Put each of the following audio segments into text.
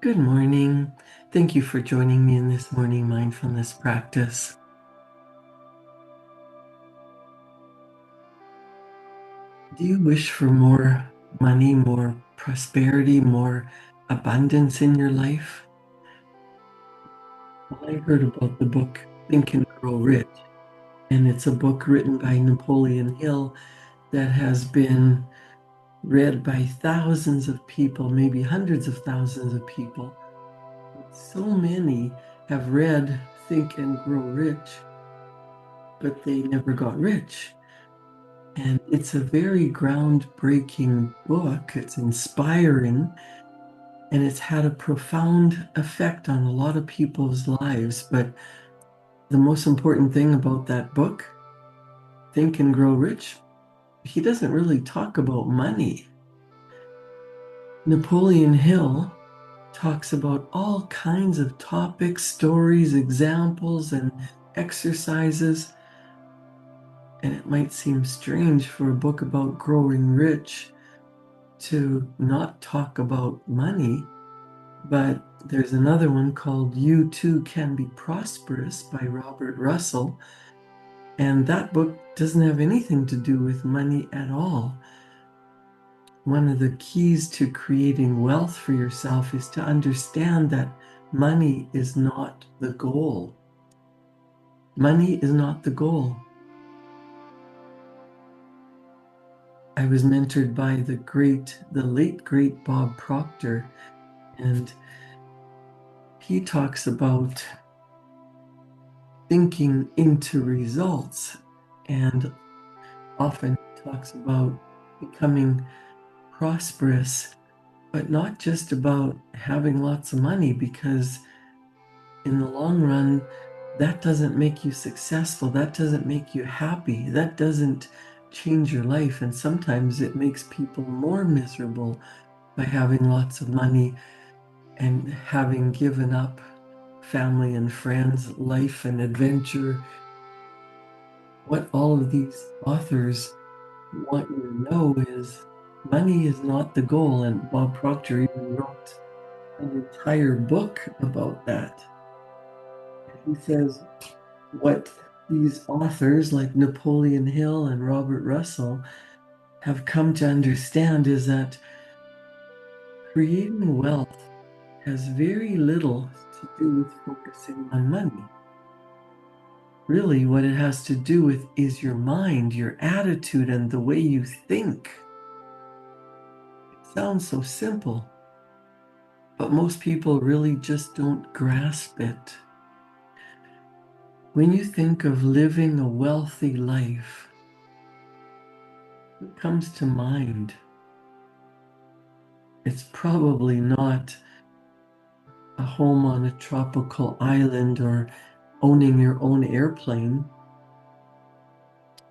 Good morning. Thank you for joining me in this morning mindfulness practice. Do you wish for more money, more prosperity, more abundance in your life? Well, I heard about the book Think and Grow Rich, and it's a book written by Napoleon Hill that has been read by thousands of people, maybe hundreds of thousands of people. So many have read Think and Grow Rich, but they never got rich. And it's a very groundbreaking book. It's inspiring, and it's had a profound effect on a lot of people's lives. But the most important thing about that book, Think and Grow Rich, he doesn't really talk about money. Napoleon Hill talks about all kinds of topics, stories, examples, and exercises. And it might seem strange for a book about growing rich to not talk about money, but there's another one called You Too Can Be Prosperous by Robert Russell, and that book doesn't have anything to do with money at all. One of the keys to creating wealth for yourself is to understand that money is not the goal. Money is not the goal. I was mentored by the late great Bob Proctor, and he talks about thinking into results, and often talks about becoming prosperous, but not just about having lots of money, because in the long run, that doesn't make you successful. That doesn't make you happy. That doesn't change your life. And sometimes it makes people more miserable by having lots of money and having given up family and friends, life and adventure. What all of these authors want you to know is money is not the goal. And Bob Proctor even wrote an entire book about that. He says what these authors like Napoleon Hill and Robert Russell have come to understand is that creating wealth has very little to do with focusing on money. Really, what it has to do with is your mind, your attitude, and the way you think. It sounds so simple, but most people really just don't grasp it. When you think of living a wealthy life, what comes to mind? It's probably not a home on a tropical island or owning your own airplane.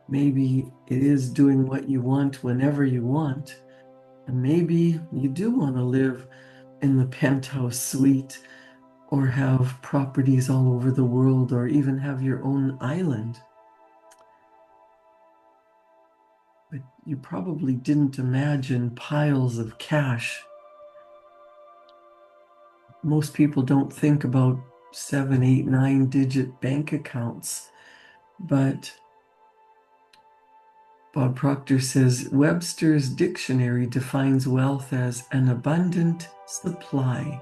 Maybe it is doing what you want whenever you want. And maybe you do want to live in the penthouse suite or have properties all over the world or even have your own island. But you probably didn't imagine piles of cash. Most people don't think about 7, 8, 9-digit bank accounts, but Bob Proctor says Webster's dictionary defines wealth as an abundant supply.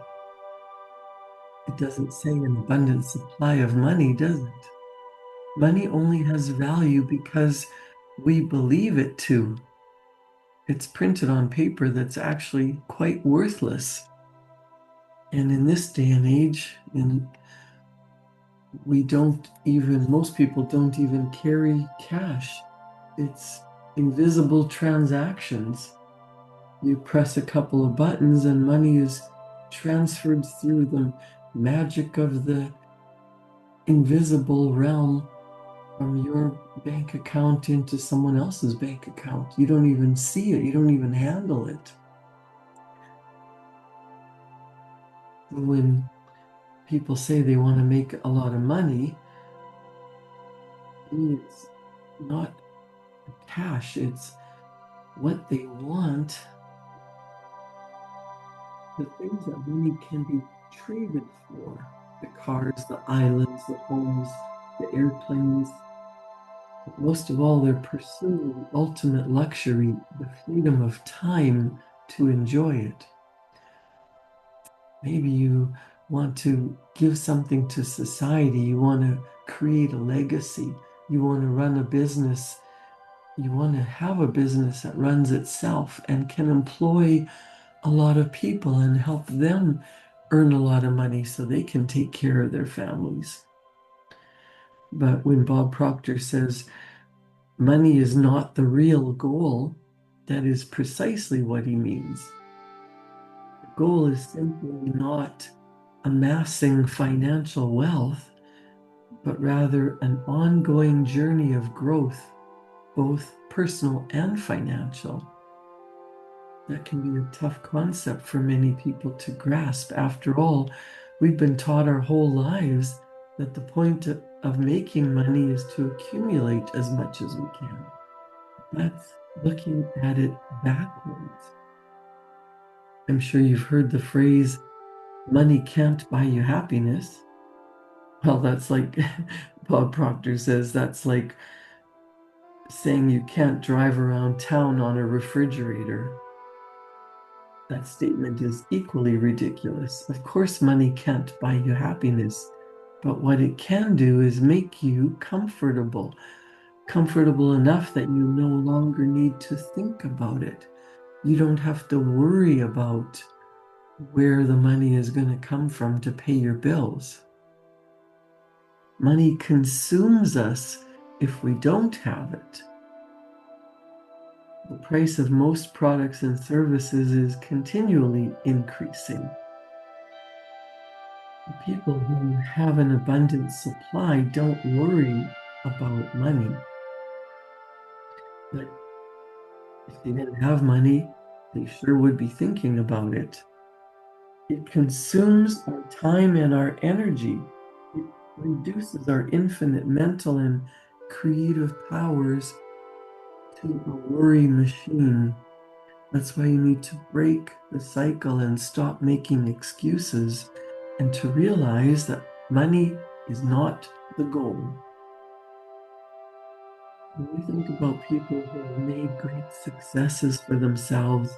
It doesn't say an abundant supply of money, does it? Money only has value because we believe it to. It's printed on paper that's actually quite worthless. And in this day and age, most people don't even carry cash. It's invisible transactions. You press a couple of buttons and money is transferred through the magic of the invisible realm from your bank account into someone else's bank account. You don't even see it. You don't even handle it. When people say they want to make a lot of money, it's not cash. It's what they want the things that money can be traded for, the cars, the islands, the homes, the airplanes, but most of all, they're pursuing the ultimate luxury, the freedom of time to enjoy it. Maybe you want to give something to society, you want to create a legacy, you want to run a business, you want to have a business that runs itself and can employ a lot of people and help them earn a lot of money so they can take care of their families. But when Bob Proctor says money is not the real goal, that is precisely what he means. The goal is simply not amassing financial wealth, but rather an ongoing journey of growth, both personal and financial. That can be a tough concept for many people to grasp. After all, we've been taught our whole lives that the point of making money is to accumulate as much as we can. That's looking at it backwards. I'm sure you've heard the phrase, money can't buy you happiness. Well, that's like Bob Proctor says, that's like saying you can't drive around town on a refrigerator. That statement is equally ridiculous. Of course, money can't buy you happiness, but what it can do is make you comfortable enough that you no longer need to think about it. You don't have to worry about where the money is going to come from to pay your bills. Money consumes us if we don't have it. The price of most products and services is continually increasing. The people who have an abundant supply don't worry about money. But if they didn't have money, they sure would be thinking about it. It consumes our time and our energy. It reduces our infinite mental and creative powers to a worry machine. That's why you need to break the cycle and stop making excuses and to realize that money is not the goal. When we think about people who have made great successes for themselves,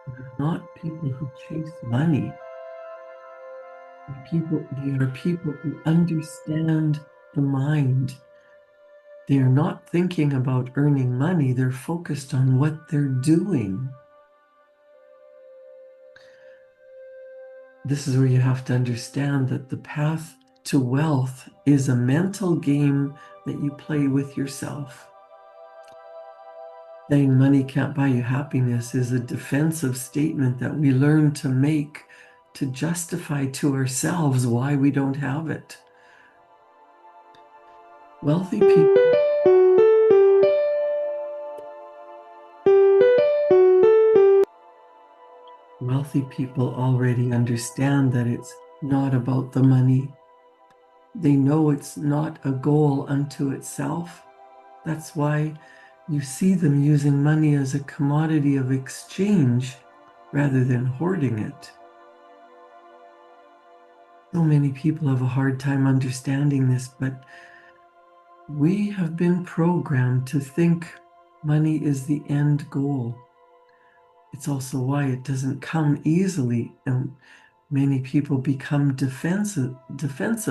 they're not people who chase money. They are people who understand the mind. They are not thinking about earning money, they're focused on what they're doing. This is where you have to understand that the path to wealth is a mental game that you play with yourself. Saying money can't buy you happiness is a defensive statement that we learn to make to justify to ourselves why we don't have it. Wealthy people already understand that it's not about the money. They know it's not a goal unto itself. That's why you see them using money as a commodity of exchange rather than hoarding it. So many people have a hard time understanding this, but we have been programmed to think money is the end goal. It's also why it doesn't come easily, and many people become defensive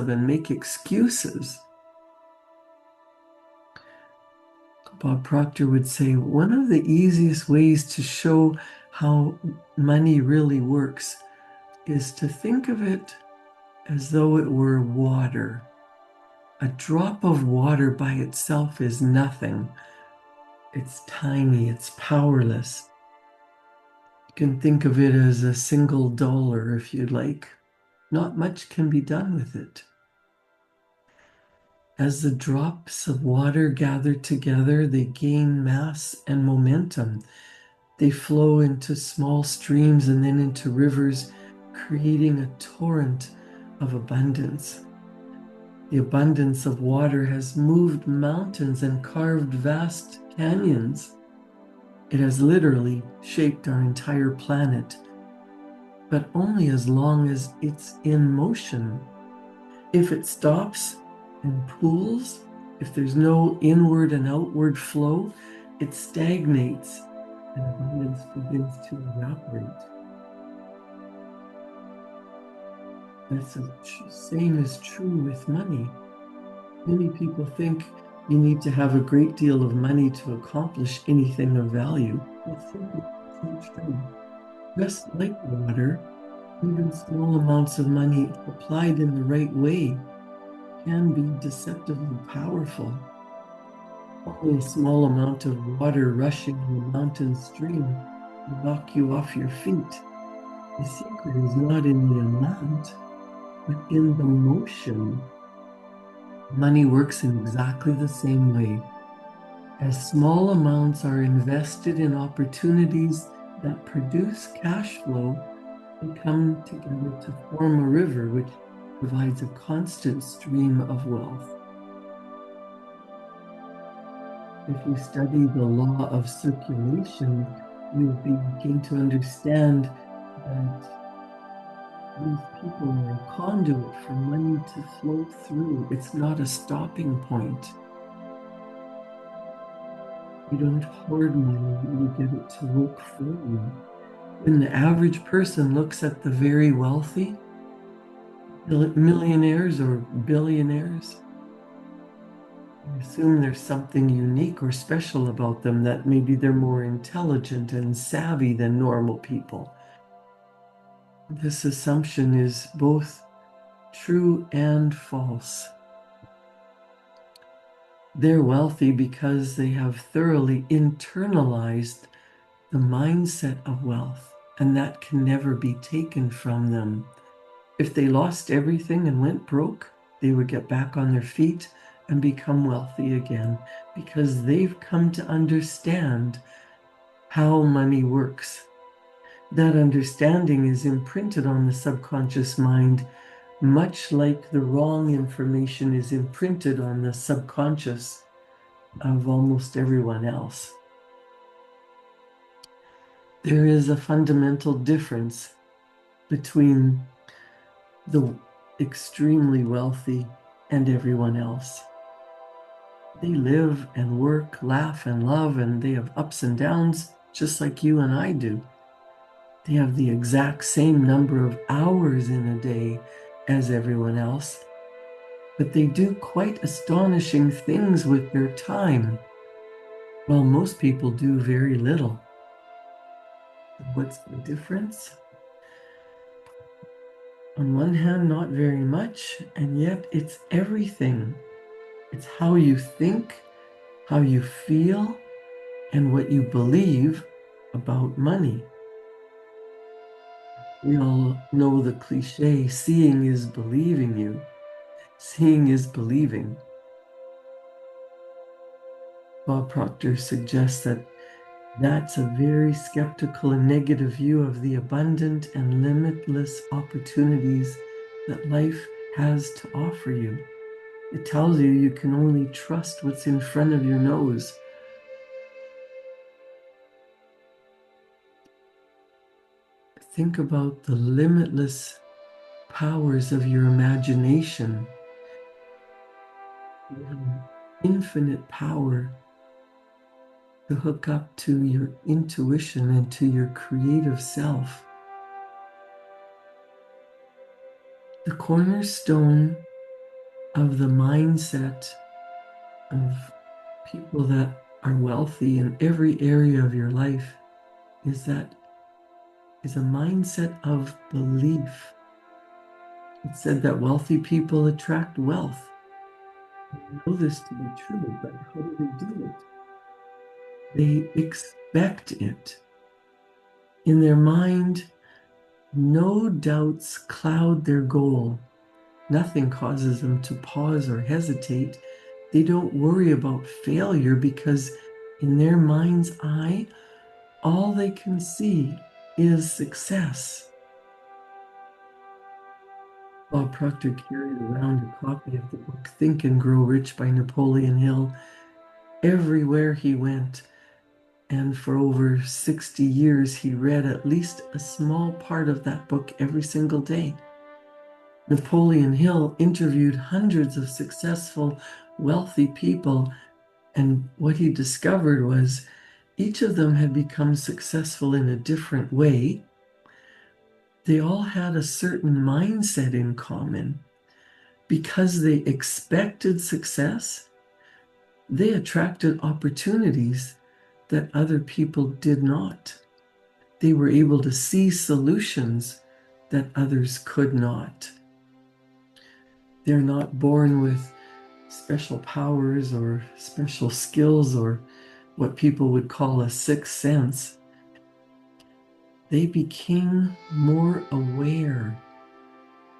and make excuses. Bob Proctor would say, one of the easiest ways to show how money really works is to think of it as though it were water. A drop of water by itself is nothing. It's tiny, it's powerless. You can think of it as a single dollar if you'd like. Not much can be done with it. As the drops of water gather together, they gain mass and momentum. They flow into small streams and then into rivers, creating a torrent of abundance. The abundance of water has moved mountains and carved vast canyons. It has literally shaped our entire planet. but only as long as it's in motion. If it stops and pools, if there's no inward and outward flow, it stagnates and abundance begins to evaporate. That's the same is true with money. Many people think you need to have a great deal of money to accomplish anything of value. That's simply not true. Just like water, even small amounts of money applied in the right way can be deceptively powerful. Only a small amount of water rushing in a mountain stream will knock you off your feet. The secret is not in the amount, but in the motion. Money works in exactly the same way. As small amounts are invested in opportunities that produce cash flow, they come together to form a river which provides a constant stream of wealth. If you study the law of circulation, you'll begin to understand that these people are a conduit for money to flow through. It's not a stopping point. You don't hoard money, you get it to work for you. When the average person looks at the very wealthy, millionaires or billionaires, I assume there's something unique or special about them, that maybe they're more intelligent and savvy than normal people. This assumption is both true and false. They're wealthy because they have thoroughly internalized the mindset of wealth, and that can never be taken from them. If they lost everything and went broke, they would get back on their feet and become wealthy again, because they've come to understand how money works. That understanding is imprinted on the subconscious mind, much like the wrong information is imprinted on the subconscious of almost everyone else. There is a fundamental difference between the extremely wealthy and everyone else. They live and work, laugh and love, and they have ups and downs just like you and I do. They have the exact same number of hours in a day as everyone else, but they do quite astonishing things with their time, while most people do very little. What's the difference? On one hand, not very much, and yet it's everything. It's how you think, how you feel, and what you believe about money. We all know the cliche, seeing is believing you. Seeing is believing. Bob Proctor suggests that that's a very skeptical and negative view of the abundant and limitless opportunities that life has to offer you. It tells you you can only trust what's in front of your nose. Think about the limitless powers of your imagination. You have infinite power to hook up to your intuition and to your creative self. The cornerstone of the mindset of people that are wealthy in every area of your life is a mindset of belief. It's said that wealthy people attract wealth. I know this to be true, but how do they do it? They expect it. In their mind, no doubts cloud their goal. Nothing causes them to pause or hesitate. They don't worry about failure because in their mind's eye, all they can see is success. Bob Proctor carried around a copy of the book Think and Grow Rich by Napoleon Hill everywhere he went. And for over 60 years, he read at least a small part of that book every single day. Napoleon Hill interviewed hundreds of successful, wealthy people, and what he discovered was each of them had become successful in a different way. They all had a certain mindset in common. Because they expected success, they attracted opportunities that other people did not. They were able to see solutions that others could not. They're not born with special powers or special skills or what people would call a sixth sense. They became more aware.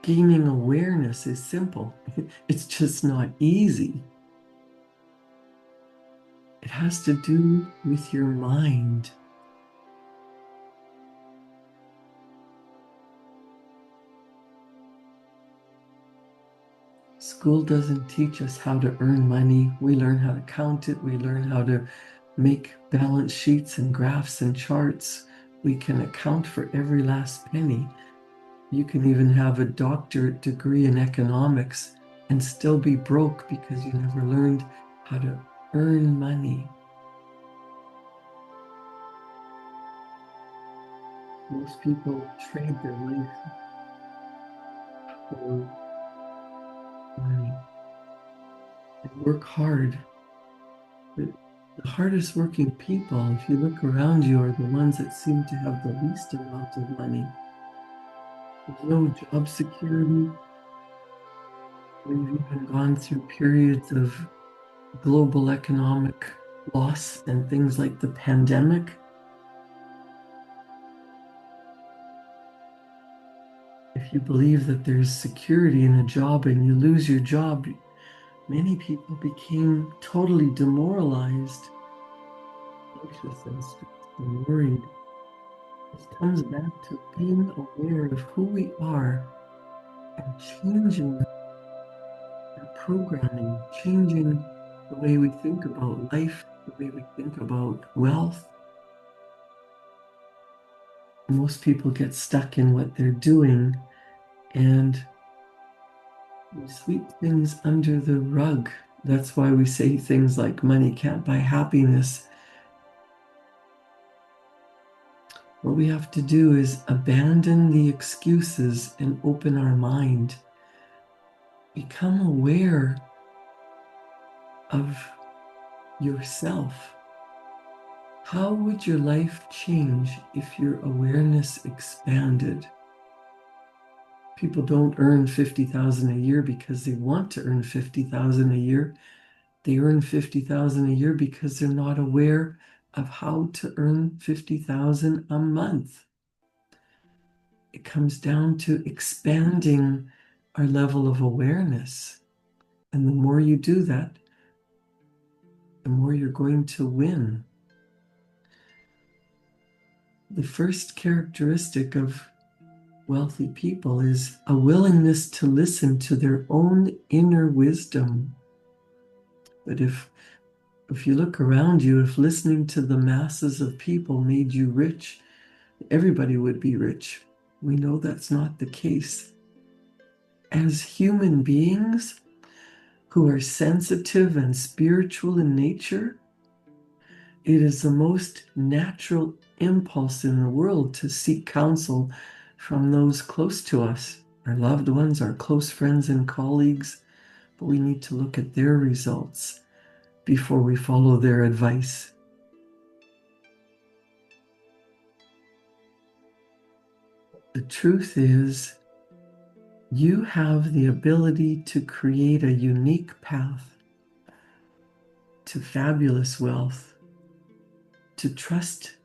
Gaining awareness is simple. It's just not easy. It has to do with your mind. School doesn't teach us how to earn money. We learn how to count it. We learn how to make balance sheets and graphs and charts. We can account for every last penny. You can even have a doctorate degree in economics and still be broke because you never learned how to earn money. Most people trade their life for money and work hard. But the hardest working people, if you look around you, are the ones that seem to have the least amount of money. There's no job security. We've even gone through periods of global economic loss and things like the pandemic. If you believe that there's security in a job and you lose your job, many people became totally demoralized, anxious and stressed and worried. This comes back to being aware of who we are and changing our programming, changing the way we think about life, the way we think about wealth. Most people get stuck in what they're doing and we sweep things under the rug. That's why we say things like money can't buy happiness. What we have to do is abandon the excuses and open our mind. Become aware of yourself. How would your life change if your awareness expanded? People don't earn $50,000 a year because they want to earn $50,000 a year. They earn $50,000 a year because they're not aware of how to earn $50,000 a month. It comes down to expanding our level of awareness. And the more you do that, the more you're going to win. The first characteristic of wealthy people is a willingness to listen to their own inner wisdom. But if you look around you, if listening to the masses of people made you rich, everybody would be rich. We know that's not the case. As human beings who are sensitive and spiritual in nature, it is the most natural impulse in the world to seek counsel from those close to us, our loved ones, our close friends and colleagues, but we need to look at their results before we follow their advice. The truth is, you have the ability to create a unique path to fabulous wealth, to trust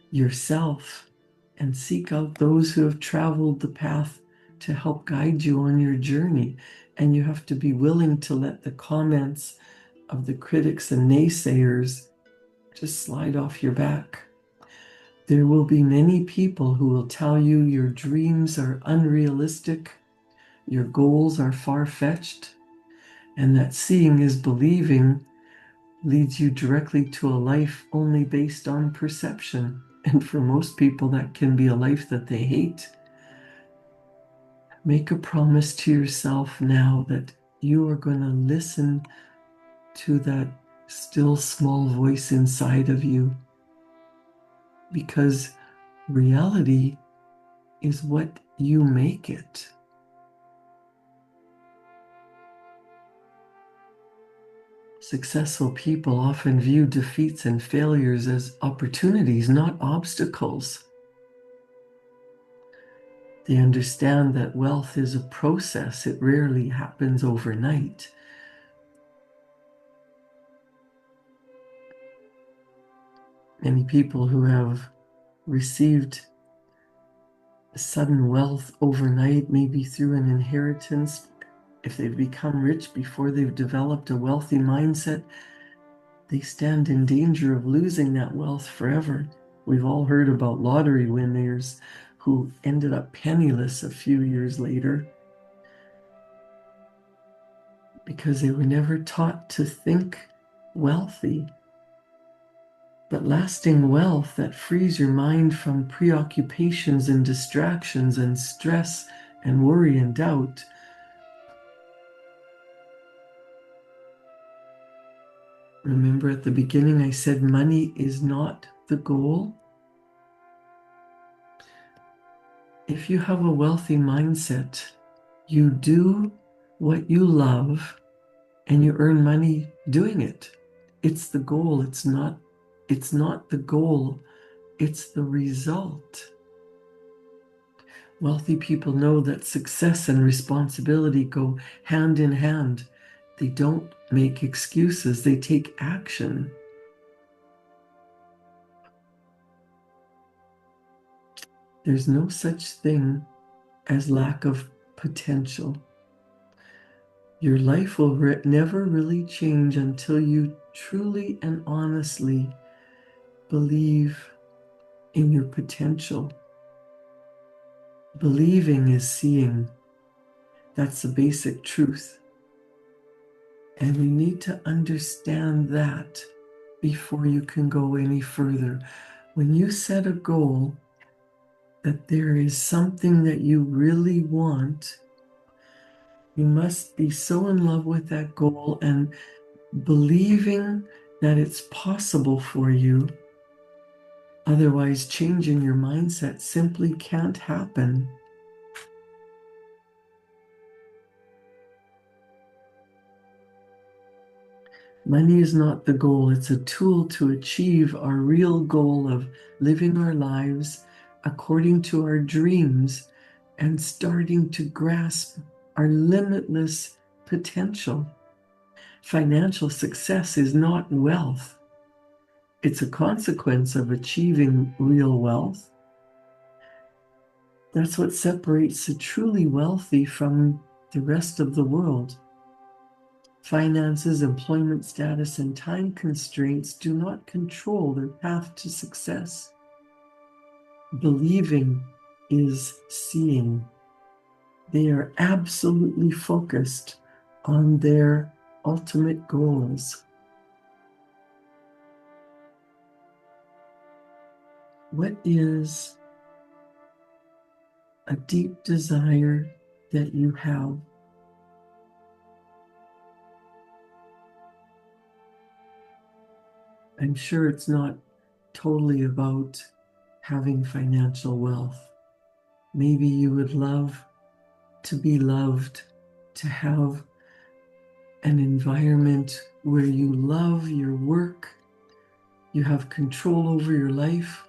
yourself and seek out those who have traveled the path to help guide you on your journey. And you have to be willing to let the comments of the critics and naysayers just slide off your back. There will be many people who will tell you your dreams are unrealistic, your goals are far-fetched, and that seeing is believing leads you directly to a life only based on perception. And for most people, that can be a life that they hate. Make a promise to yourself now that you are going to listen to that still small voice inside of you, because reality is what you make it. Successful people often view defeats and failures as opportunities, not obstacles. They understand that wealth is a process. It rarely happens overnight. Many people who have received sudden wealth overnight, maybe through an inheritance, if they've become rich before they've developed a wealthy mindset, they stand in danger of losing that wealth forever. We've all heard about lottery winners who ended up penniless a few years later because they were never taught to think wealthy. But lasting wealth that frees your mind from preoccupations and distractions and stress and worry and doubt. Remember at the beginning I said money is not the goal? If you have a wealthy mindset, you do what you love and you earn money doing it. It's the goal. It's not the goal. It's the result. Wealthy people know that success and responsibility go hand in hand. They don't make excuses. They take action. There's no such thing as lack of potential. Your life will never really change until you truly and honestly believe in your potential. Believing is seeing. That's the basic truth. And you need to understand that before you can go any further. When you set a goal that there is something that you really want, you must be so in love with that goal and believing that it's possible for you. Otherwise, changing your mindset simply can't happen. Money is not the goal. It's a tool to achieve our real goal of living our lives according to our dreams and starting to grasp our limitless potential. Financial success is not wealth. It's a consequence of achieving real wealth. That's what separates the truly wealthy from the rest of the world. Finances, employment status, and time constraints do not control their path to success. Believing is seeing. They are absolutely focused on their ultimate goals. What is a deep desire that you have? I'm sure it's not totally about having financial wealth. Maybe you would love to be loved, to have an environment where you love your work, you have control over your life,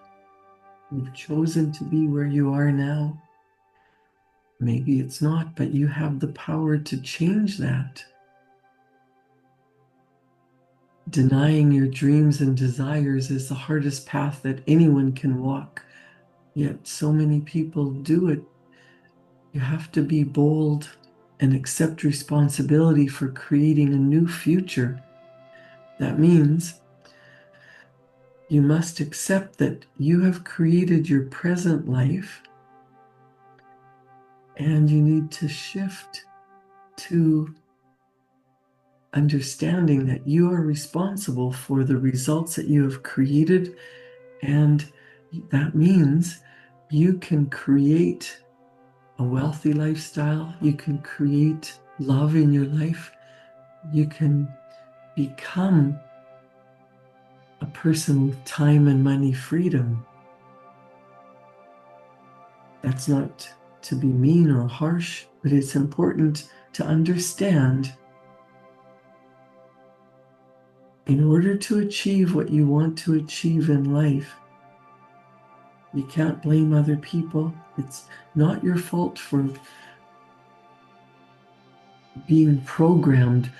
you've chosen to be where you are now. Maybe it's not, but you have the power to change that. Denying your dreams and desires is the hardest path that anyone can walk, yet so many people do it. You have to be bold and accept responsibility for creating a new future. That means you must accept that you have created your present life and you need to shift to understanding that you are responsible for the results that you have created, and that means you can create a wealthy lifestyle, you can create love in your life, you can become a person with time and money freedom. That's not to be mean or harsh, but it's important to understand in order to achieve what you want to achieve in life, you can't blame other people. It's not your fault for being programmed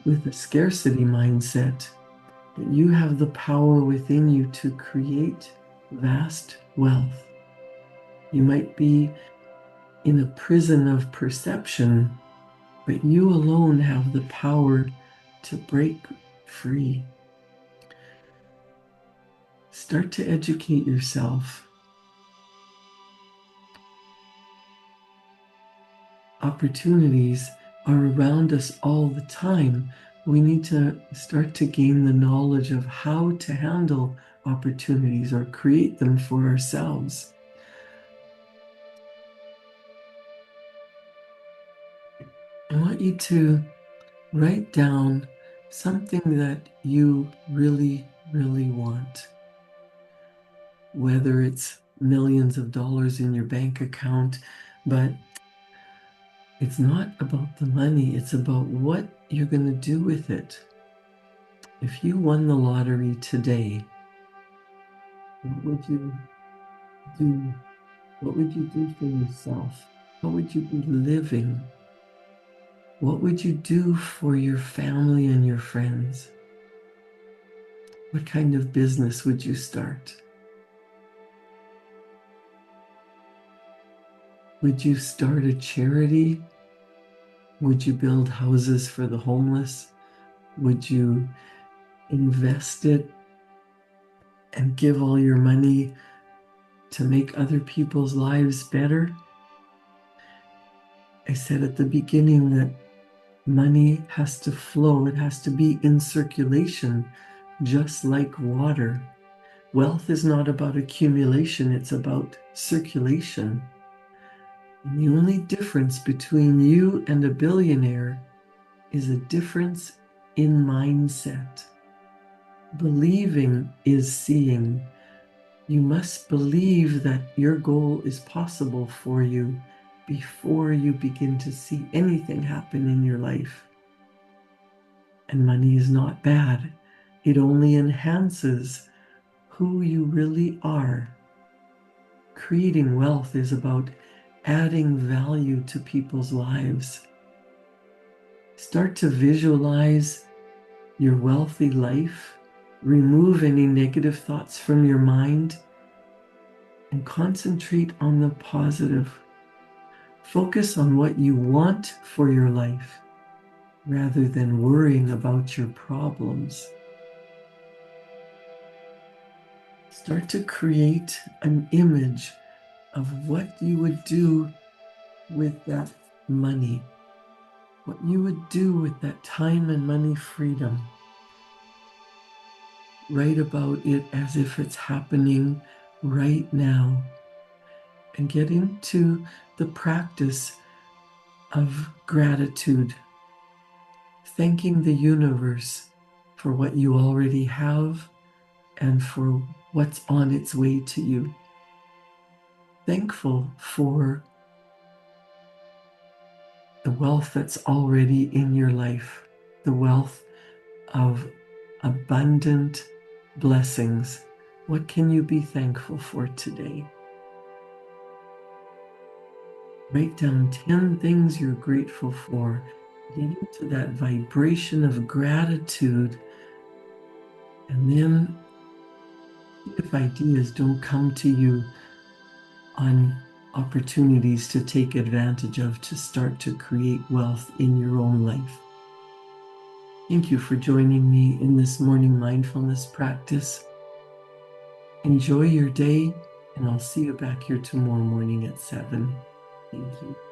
with a scarcity mindset. But you have the power within you to create vast wealth. You might be in a prison of perception, but you alone have the power to break free. Start to educate yourself. Opportunities are around us all the time. We need to start to gain the knowledge of how to handle opportunities or create them for ourselves. I want you to write down something that you really, really want. Whether it's millions of dollars in your bank account, but it's not about the money, it's about what you're going to do with it. If you won the lottery today, what would you do? What would you do for yourself? How would you be living? What would you do for your family and your friends? What kind of business would you start? Would you start a charity? Would you build houses for the homeless? Would you invest it and give all your money to make other people's lives better? I said at the beginning that money has to flow. It has to be in circulation, just like water. Wealth is not about accumulation, it's about circulation. And the only difference between you and a billionaire is a difference in mindset. Believing is seeing. You must believe that your goal is possible for you before you begin to see anything happen in your life. And money is not bad. It only enhances who you really are. Creating wealth is about adding value to people's lives. Start to visualize your wealthy life. Remove any negative thoughts from your mind and concentrate on the positive. Focus on what you want for your life rather than worrying about your problems. Start to create an image of what you would do with that money, what you would do with that time and money freedom. Write about it as if it's happening right now, and get into the practice of gratitude, thanking the universe for what you already have and for what's on its way to you. Thankful for the wealth that's already in your life, the wealth of abundant blessings. What can you be thankful for today? Write down 10 things you're grateful for. Get into that vibration of gratitude. And then, if ideas don't come to you on opportunities to take advantage of to start to create wealth in your own life. Thank you for joining me in this morning mindfulness practice. Enjoy your day, and I'll see you back here tomorrow morning at 7. Thank you.